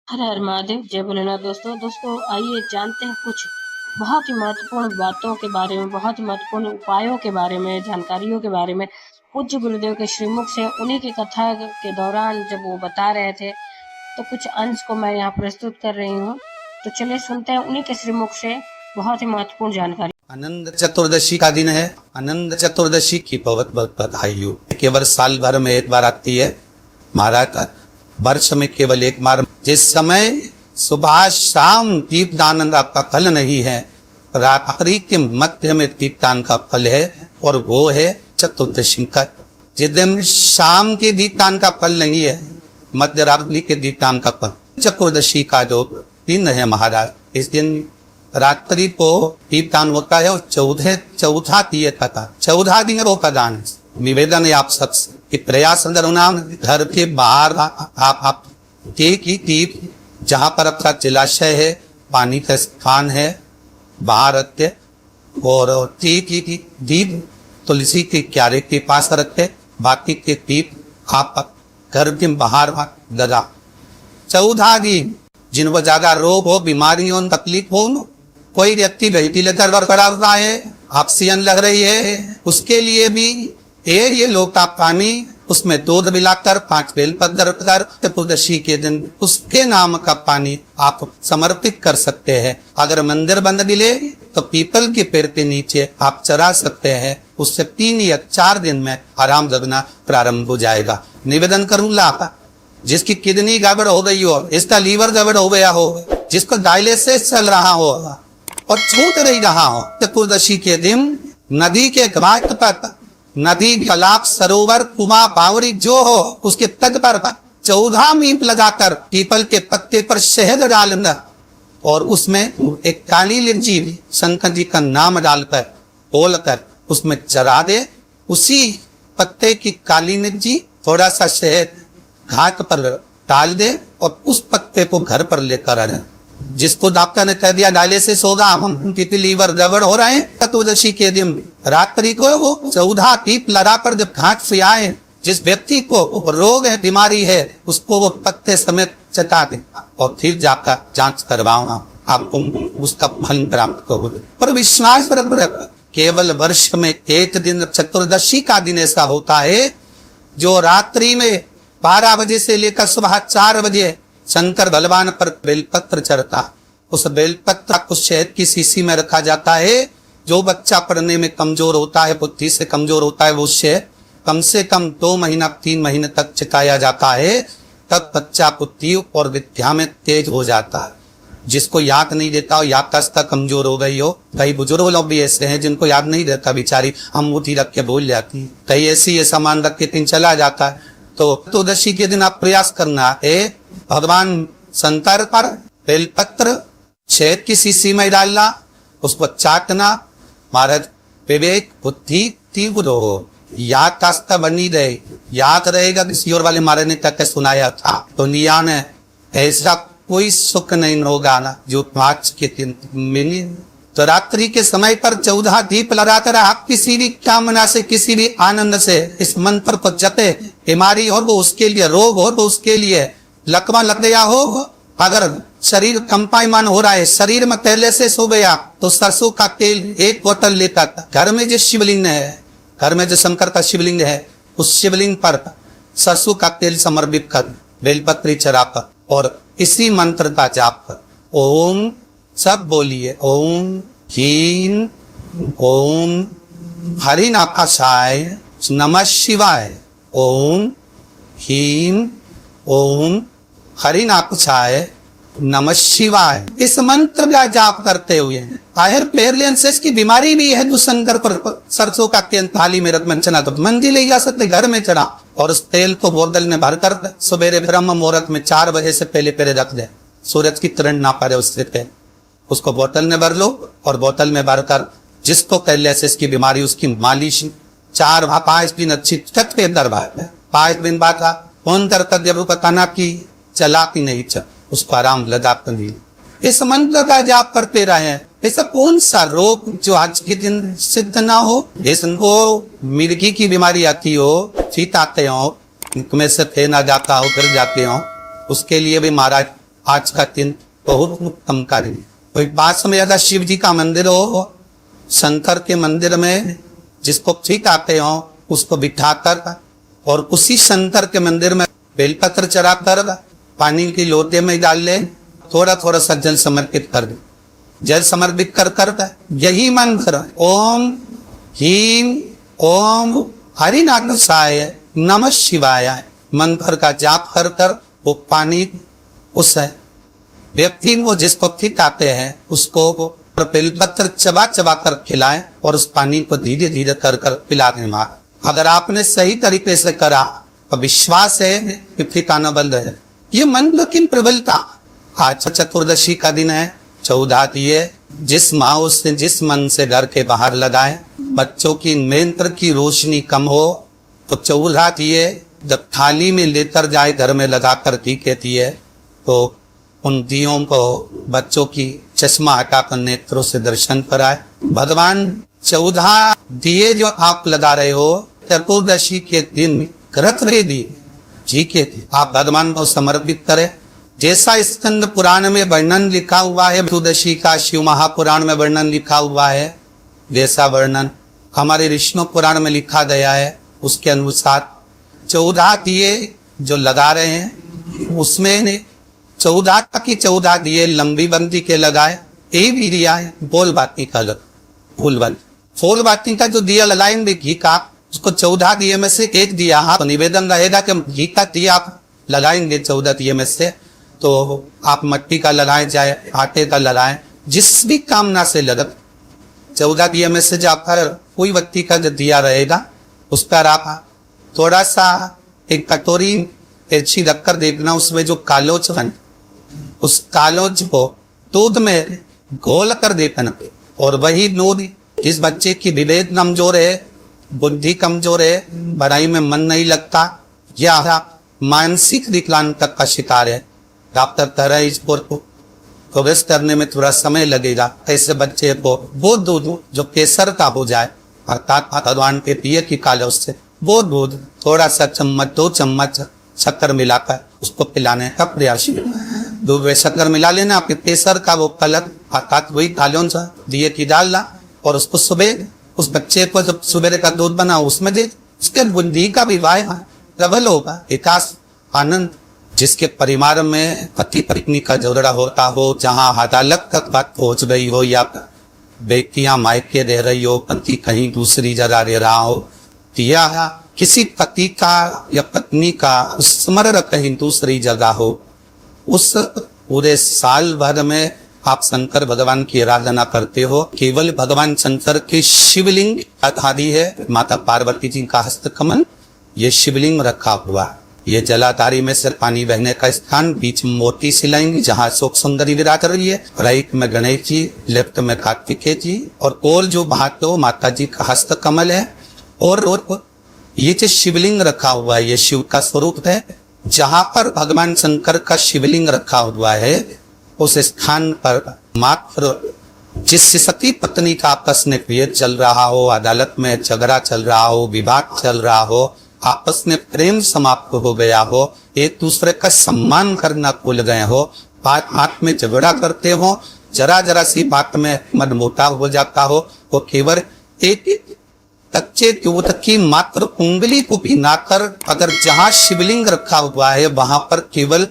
हर हर महादेव, जय भोलेनाथ। दोस्तों आइए जानते हैं कुछ बहुत ही महत्वपूर्ण बातों के बारे में, बहुत ही महत्वपूर्ण उपायों के बारे में, जानकारियों के बारे में। पूज्य गुरुदेव के श्रीमुख से उन्हीं की कथा के दौरान जब वो बता रहे थे, तो कुछ अंश को मैं यहाँ प्रस्तुत कर रही हूँ। तो चलिए सुनते हैं उन्हीं के श्रीमुख से बहुत ही महत्वपूर्ण जानकारी। आनंद चतुर्दशी का दिन है। आनंद चतुर्दशी की बहुत बहुत बधाई हो। केवल साल भर में एक बार आती है महाराज, वर्ष में केवल एक बार। जिस समय सुबह शाम दीपदान आपका फल नहीं है, रात्रि के मध्य में दीपदान का फल है, और वो है चतुर्दशी का। जिस दिन शाम के दीपदान का फल नहीं है, मध्य रात्रि के दीपदान का फल। चतुर्दशी का जो दिन है महाराज, इस दिन रात्रि को दीपदान होता है, और चौथा दिए था 14 दिन वो का दान है। निवेदन है आप सबसे कि प्रयास घर के बाहर आप दीप जहाँ पर आपका जलाशय है, पानी का स्थान है, बाहर रखते, और दीप तुलसी के क्यारे के पास रखते। बाकी के दीप आप घर के बाहर लगा। 14 दिन जिनको ज्यादा रोग हो, बीमारी हो, तकलीफ हो, कोई व्यक्ति वेंटिलेटर पर पड़ा हुआ है, ऑक्सीजन लग रही है, उसके लिए भी ये लोटा पानी, उसमें दूध मिलाकर 5 बेलपत्र रखकर चतुर्दशी के दिन उसके नाम का पानी आप समर्पित कर सकते हैं। अगर मंदिर बंद मिले तो पीपल के पेड़ के नीचे आप चरा सकते हैं। उससे 3 या 4 दिन में आराम लगना प्रारंभ हो जाएगा। निवेदन करूंगा, जिसकी किडनी गड़बड़ हो गई हो, इसका लीवर गड़बड़ हो गया हो, जिसको डायलिसिस चल रहा हो और छूट नहीं रहा हो, चतुर्दशी के दिन नदी के घाट पर, नदी, तालाब, सरोवर, कुआं, बावड़ी जो हो, उसके तट पर 14 मीप लगाकर पीपल के पत्ते पर शहद डालना, और उसमें एक काली लिंची शंकर जी का नाम डालकर बोलकर उसमें चढ़ा दे। उसी पत्ते की काली लिंची थोड़ा सा शहद घाट पर डाल दे, और उस पत्ते को घर पर लेकर आए। जिसको डॉक्टर ने कह दिया डायलिसिस होगा, हम लीवर गड़बड़ हो रहे हैं, चतुर्दशी के दिन रात्रि को वो 14 दीप लगाकर जब घाट से आए, जिस व्यक्ति को रोग है, बीमारी है, उसको वो पत्ते समेत चटा दे, और फिर जाकर जांच करवाओ, आपको उसका फल प्राप्त हो। पर विश्वास रख, केवल वर्ष में एक दिन चतुर्दशी का दिन ऐसा होता है जो रात्रि में 12 बजे से लेकर सुबह 4 बजे शंकर भगवान पर बेलपत्र चढ़ता। उस बेलपत्र को शहद की शीशी में रखा जाता है। जो बच्चा पढ़ने में कमजोर होता है, बुद्धि से कमजोर होता है, वो शहद कम से कम 2 महीना 3 महीने तक चिकाया जाता है, तब बच्चा बुद्धि और विद्या में तेज हो जाता है। जिसको याद नहीं देता हो, याददाश्त कमजोर हो गई हो, कई बुजुर्ग लोग भी ऐसे हैं जिनको याद नहीं रहता, बेचारी अंगूठी रख के भूल जाती, कई ऐसी सामान रख के दिन चला जाता है। तो चतुर्दशी के दिन आप प्रयास करना है, भगवान शंकर पर बेलपत्र शहद की शीशी में डालना, उसको चाटना। महाराज विवेक बुद्धि तीव्र हो, याददाश्त बनी रहे, याद रहेगा। किसी और वाले महाराज ने तक सुनाया था, दुनिया में ऐसा कोई सुख नहीं होगा ना जो 5 के दिन मिली। तो रात्रि के समय पर 14 दीप लगाकर आप किसी भी कामना से, किसी भी आनंद से इस मंत्र को जपे। बीमारी हो वो उसके लिए, रोग हो वो उसके लिए, लकवा लग गया हो, अगर शरीर कंपायमान हो रहा है, शरीर में पहले से सो गया, तो सरसों का तेल 1 बोतल लेकर घर में जो शिवलिंग है, घर में जो शंकर का शिवलिंग है, उस शिवलिंग पर सरसों का तेल समर्पित कर बेलपत्री चढ़ाकर और इसी मंत्र का जाप कर, ओम, सब बोलिए, ओम ह्रीं ओम हरिनाथाय नमः शिवाय, ओम ह्रीं ओम हरिनाथाय नमः शिवाय। इस मंत्र का जाप करते हुए हायर पेरलेंसेस की बीमारी भी है, जो शंकर पर सरसों का तेल थाली में रख में चना, तो मंदिर ले जा सकते, घर में चढ़ा, और उस तेल को बोतल में भरकर सवेरे ब्रह्म मुहूर्त में 4 बजे से पहले रख दे, सूरज की किरण ना पड़े उससे पहले। उसको बोतल में भर लो, और बोतल में भरकर जिसको पेरलेंसेस की बीमारी, उसकी मालिश 4-5 दिन अच्छी छत पे अंदर 5 दिन बाद फोन करता जब बताना की चला कि नहीं चल, उसको आराम लगा तो नहीं। इस मंत्र का जाप करते रहे। ऐसा कौन सा रोग जो आज के दिन सिद्ध ना हो? जिसको मिर्गी की बीमारी आती हो, चीत आते हो, में से फेना जाता हो, गिर जाते हो, उसके लिए भी महाराज आज का दिन बहुत उत्तम कार्य। कोई पास में अगर शिव जी का मंदिर हो, शंकर के मंदिर में जिसको ठीक आते हो उसको बिठाकर और उसी शंकर के मंदिर में बेलपत्र चढ़ाकर पानी की लोटे में डाल ले, थोड़ा थोड़ा सा जल समर्पित कर दे। जल समर्पित कर यही मंत्र ओम ह्रीं ओम हरिनाथाय नमः शिवाय मंत्र का जाप कर वो पानी उस व्यक्ति वो जिसको ठीक आते हैं उसको बेलपत्र चबा चबा कर खिलाएं और उस पानी को धीरे धीरे कर पिलाने मार। अगर आपने सही तरीके से करा तो विश्वास है कि ठिकाना बंद है। ये मंत्र की प्रबलता। आज चतुर्दशी का दिन है, 14 दिए जिस माँ से जिस मन से घर के बाहर लगाए, बच्चों की नेत्र की रोशनी कम हो तो 14 दिए जब थाली में लेकर जाए घर में लगाकर दिए दिए तो उन दियों को बच्चों की चश्मा हटाकर नेत्रों से दर्शन कराए। भगवान 14 दिए जो आप लगा रहे हो चतुर्दशी के दिन व्रत रहे दिए जी के आप भगवान को समर्पित करें। जैसा स्कंद पुराण में वर्णन लिखा हुआ है, चतुर्दशी का शिव महापुराण में वर्णन लिखा हुआ है, वैसा वर्णन हमारे विष्णु पुराण में लिखा गया है। उसके अनुसार 14 दिए जो लगा रहे हैं उसमें 14 की 14 दिए लंबी बंदी के लगाए। ये भी दिया है बोल बाती का फूल बाती का जो दिया लगाएंगे घी का, उसको 14 दिए में से एक दिया आप निवेदन रहेगा कि घी का दिया आप लगाएंगे 14 दिए में से, तो आप मट्टी का लगाएं चाहे आटे का लगाएं, जिस भी कामना से लगत 14 दिए में से जाकर कोई व्यक्ति का जो दिया रहेगा उस पर आप थोड़ा सा एक कटोरी तिरछी रखकर देखना, उसमें जो कालोच बन उस कालोच को दूध में घोल कर देखना। और वही दूध जिस बच्चे की विवेक कमजोर है, बुद्धि कमजोर है, पढ़ाई में मन नहीं लगता या मानसिक विकलांगता का शिकार है, डॉक्टर कह रहे इस पर प्रोग्रेस करने में थोड़ा समय लगेगा, ऐसे बच्चे को वो दूध जो केसर का हो जाए अर्थात भगवान के पिए की कालोच से वो दूध थोड़ा सा चम्मच 2 चम्मच शक्कर मिलाकर उसको पिलाने का प्रयास। दूध में शक्कर मिला लेना, आपके केसर का वो कलर अर्थात वही कालों सा दिए की डालना और उसको सुबह उस बच्चे को जब सुबह का दूध बना उसमें दे, उसके बुद्धि का विवाह प्रबल होगा, विकास आनंद। जिसके परिवार में पति पत्नी का झगड़ा होता हो, जहाँ अदालत तक बात पहुंच गई हो या बेटियां मायके रह रही हो, पति कहीं दूसरी जगह रह रहा हो, या किसी पति का या पत्नी का स्मरण कहीं दूसरी जगह हो, उस पूरे साल भर में आप शंकर भगवान की आराधना करते हो। केवल भगवान शंकर की शिवलिंग आधारी है, माता पार्वती जी का हस्तकमल ये शिवलिंग रखा हुआ। ये जलाधारी में से पानी बहने का स्थान, बीच में मोती शिलाएंगे जहाँ शोक सुंदरी विराज रही है, राइट में गणेश जी, लेफ्ट में कार्तिकेय जी और कोल जो भाटो माता जी का हस्तकमल है। और ये जो शिवलिंग रखा हुआ है ये शिव का स्वरूप है। जहां पर भगवान शंकर का शिवलिंग रखा हुआ है उस स्थान पर मात्र जिस सती पत्नी का आपस में विवाद चल रहा हो, अदालत में झगड़ा चल रहा हो, विवाद चल रहा हो, आपस में प्रेम समाप्त हो गया हो, एक दूसरे का सम्मान करना भूल गए हो, बात में झगड़ा करते हो, जरा जरा सी बात में मनमुटाव हो जाता हो, वो केवल एक कच्चे दूध की मात्र उंगली को पिनाकर अगर जहां शिवलिंग रखा हुआ है वहां पर केवल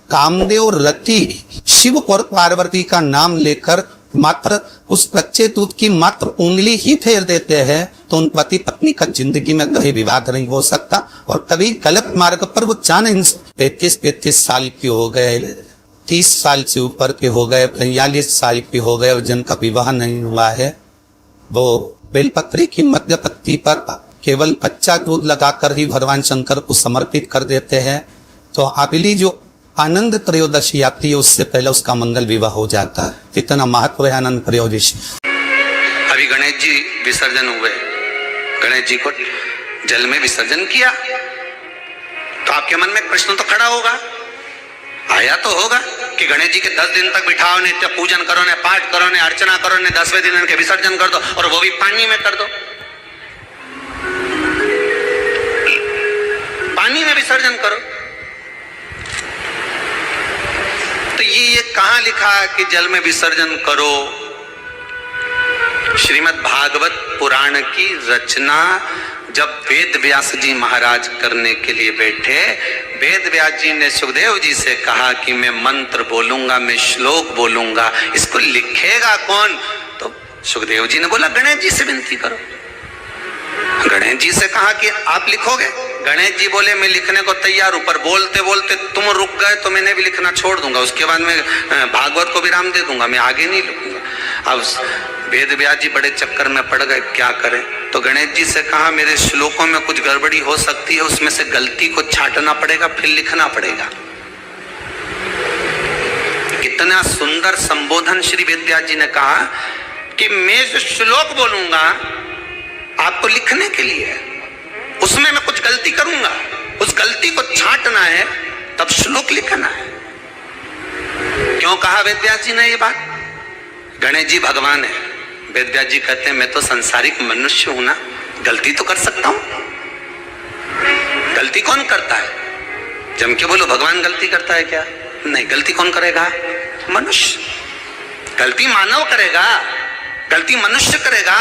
कामदेव रति शिव और पार्वती का नाम लेकर मात्र उस कच्चे दूध की मात्र उंगली ही फेर देते हैं तो उन पति पत्नी का जिंदगी में कभी विवाद नहीं हो सकता और कभी गलत मार्ग पर वो जाने 35 साल के हो गए, 30 साल से ऊपर के हो गए, 45 साल के हो गए और जिनका विवाह नहीं हुआ है वो बेलपत्री की मध्य पत्ती पर केवल कच्चा दूध लगाकर ही भगवान शंकर को समर्पित कर देते हैं। तो अगली जो आनंद त्रयोदशी आती है उससे पहले उसका मंगल विवाह हो जाता है। इतना महत्व है आनंद त्रयोदशी। अभी गणेश जी विसर्जन हुए, गणेश जी को जल में विसर्जन किया तो आपके मन में प्रश्न तो खड़ा होगा, आया तो होगा कि गणेश जी के 10 दिन तक बिठाओ, नित्य पूजन करो, ने पाठ करो, ने अर्चना करो, ने 10वें दिन इनके विसर्जन कर दो और वो भी पानी में कर दो। पानी में विसर्जन करो तो ये कहाँ लिखा है कि जल में विसर्जन करो? श्रीमद् भागवत पुराण की रचना जब वेद व्यास जी महाराज करने के लिए बैठे, वेद व्यास जी ने सुखदेव जी से कहा कि मैं मंत्र बोलूंगा, मैं श्लोक बोलूंगा, इसको लिखेगा कौन? तो सुखदेव जी ने बोला गणेश जी से विनती करो। गणेश जी से कहा कि आप लिखोगे? गणेश जी बोले मैं लिखने को तैयार हूं, पर बोलते बोलते तुम रुक गए तो मैंने भी लिखना छोड़ दूंगा, उसके बाद मैं भागवत को विराम दे दूंगा, मैं आगे नहीं लिखूंगा। अब वेद व्यास जी बड़े चक्कर में पड़ गए, क्या करें? तो गणेश जी से कहा मेरे श्लोकों में कुछ गड़बड़ी हो सकती है, उसमें से गलती को छांटना पड़ेगा, फिर लिखना पड़ेगा। कितना सुंदर संबोधन श्री वेद व्यास जी ने कहा कि मैं जो श्लोक बोलूंगा आपको लिखने के लिए है, उसमें मैं कुछ गलती करूंगा, उस गलती को छांटना है, तब श्लोक लिखना है। क्यों कहा वेद व्यास जी ने ये बात? गणेश जी भगवान है, वेद व्यास जी कहते हैं मैं तो संसारिक मनुष्य हूं ना, गलती तो कर सकता हूं। गलती कौन करता है? जम के बोलो भगवान गलती करता है क्या? नहीं, गलती कौन करेगा? मनुष्य। गलती मानव करेगा, गलती मनुष्य करेगा।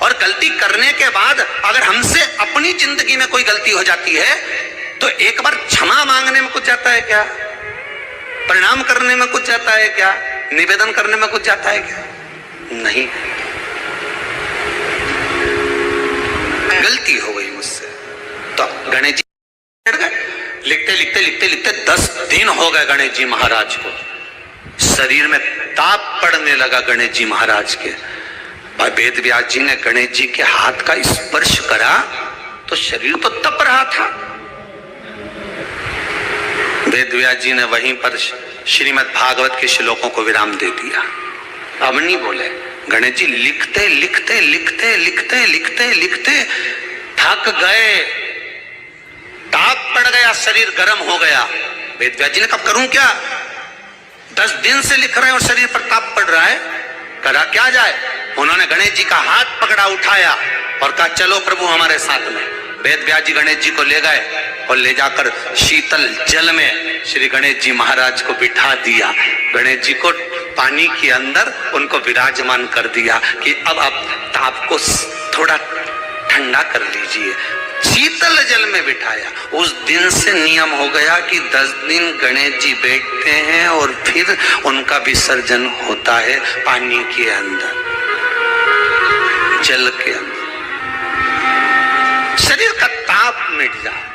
और गलती करने के बाद अगर हमसे अपनी जिंदगी में कोई गलती हो जाती है तो एक बार क्षमा मांगने में कुछ जाता है क्या? प्रणाम करने में कुछ जाता है क्या? निवेदन करने में कुछ जाता है क्या? नहीं। गलती हो गई मुझसे, तो गणेश जी लिखते लिखते लिखते लिखते 10 दिन हो गए गणेश जी महाराज को। शरीर में ताप पड़ने लगा गणेश जी महाराज के। वेद व्यास जी ने गणेश जी के हाथ का स्पर्श करा तो शरीर तो तप रहा था। वेद व्यास जी ने वहीं पर श्रीमद् भागवत के श्लोकों को विराम दे दिया। अब नहीं बोले। गणेश जी लिखते लिखते लिखते लिखते लिखते लिखते थक गए, ताप पड़ गया, शरीर गर्म हो गया। वेद व्यास जी ने कब करूं क्या? 10 दिन से लिख रहे हैं और शरीर पर ताप पड़ रहा है, करा क्या जाए? उन्होंने गणेश जी का हाथ पकड़ा, उठाया और कहा चलो प्रभु हमारे साथ में। वेद व्यास जी गणेश जी को ले गए और ले जाकर शीतल जल में श्री गणेश जी महाराज को बिठा दिया। गणेश जी को पानी के अंदर उनको विराजमान कर दिया कि अब आप ताप को थोड़ा ठंडा कर लीजिए। शीतल जल में बिठाया। उस दिन से नियम हो गया कि 10 दिन गणेश जी बैठते हैं और फिर उनका विसर्जन होता है पानी के अंदर, जल के अंदर। शरीर का ताप मिट जाए।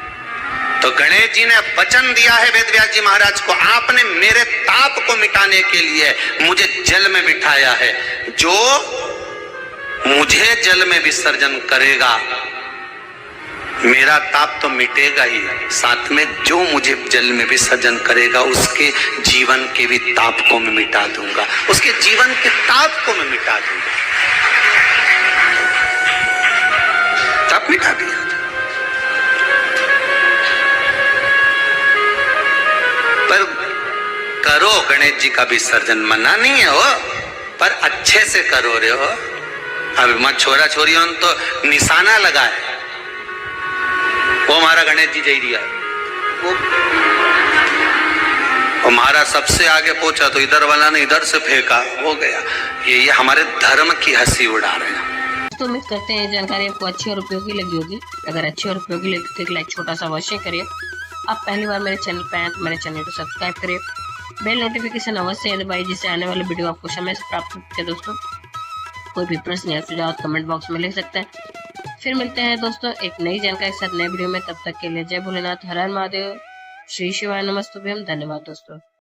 तो गणेश जी ने वचन दिया है वेद व्यास जी महाराज को, आपने मेरे ताप को मिटाने के लिए मुझे जल में बिठाया है। जो मुझे जल में विसर्जन करेगा मेरा ताप तो मिटेगा ही, साथ में जो मुझे जल में विसर्जन करेगा उसके जीवन के भी ताप को मैं मिटा दूंगा, उसके जीवन के ताप को मैं मिटा दूंगा। ताप मिटा दिया। पर करो गणेश जी का विसर्जन, मना नहीं है हो, पर अच्छे से करो रे हो। अब मत छोरा छोरियों तो निशाना लगाए, वो हमारा गणेश जी जय दिया, वो हमारा सबसे आगे पहुंचा तो इधर वाला ने इधर से फेंका, हो गया। ये हमारे धर्म की हंसी उड़ा रहे हैं। तो उम्मीद करते हैं जानकारी आपको अच्छी और उपयोगी लगी होगी। अगर अच्छी और उपयोगी लगी तो एक लाइक छोटा सा अवश्य करिए। आप पहली बार मेरे चैनल पे आए तो मेरे चैनल को सब्सक्राइब करिए, बेल नोटिफिकेशन अवश्य दबाइए जिससे आने वाले वीडियो आपको समय से प्राप्त होते हैं। दोस्तों कोई भी प्रश्न या सुझाव कमेंट बॉक्स में लिख सकते हैं। फिर मिलते हैं दोस्तों एक नई जानकारी के साथ नए वीडियो में। तब तक के लिए जय भोलेनाथ, हर हर महादेव, श्री शिवाय नमस्तुभ्यम। धन्यवाद दोस्तों।